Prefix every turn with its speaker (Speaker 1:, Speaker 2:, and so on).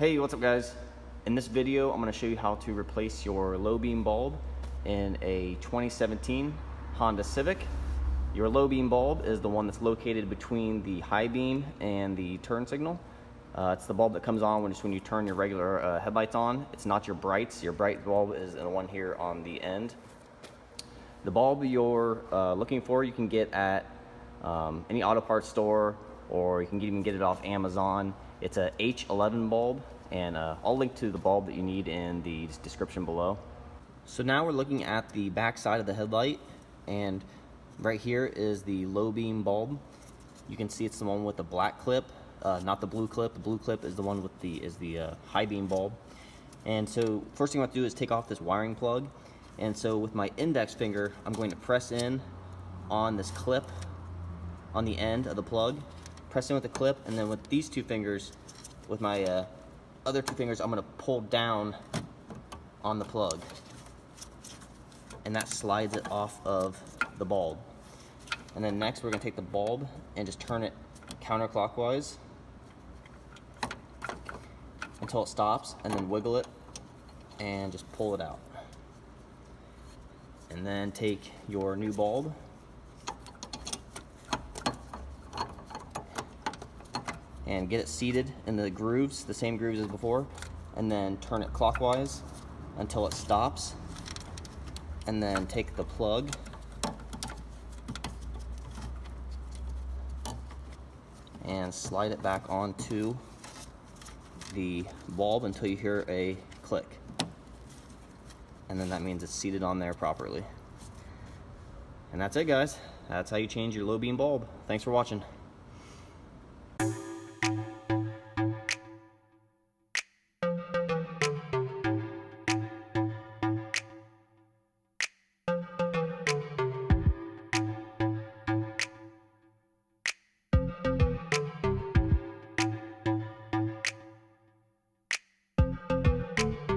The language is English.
Speaker 1: Hey, what's up guys? In this video, I'm going to show you how to replace your low beam bulb in a 2017 Honda Civic. Your low beam bulb is the one that's located between the high beam and the turn signal. It's the bulb that comes on when you turn your regular headlights on. It's not your brights. Your bright bulb is the one here on the end. The bulb you're looking for, you can get at any auto parts store, or you can even get it off Amazon. It's a H11 bulb, and I'll link to the bulb that you need in the description below. So now we're looking at the back side of the headlight, and right here is the low beam bulb. You can see it's the one with the black clip, not the blue clip. The blue clip is the one with the high beam bulb. And so first thing I have to do is take off this wiring plug. And so with my index finger, I'm going to press in on this clip on the end of the plug. Press in with the clip, and then with these two fingers, with my other two fingers, I'm going to pull down on the plug, and that slides it off of the bulb. And then next we're going to take the bulb and just turn it counterclockwise until it stops, and then wiggle it and just pull it out. And then take your new bulb and get it seated in the grooves, the same grooves as before, and then turn it clockwise until it stops, and then take the plug and slide it back onto the bulb until you hear a click, and then that means it's seated on there properly. And that's it, guys. That's how you change your low beam bulb. Thanks for watching.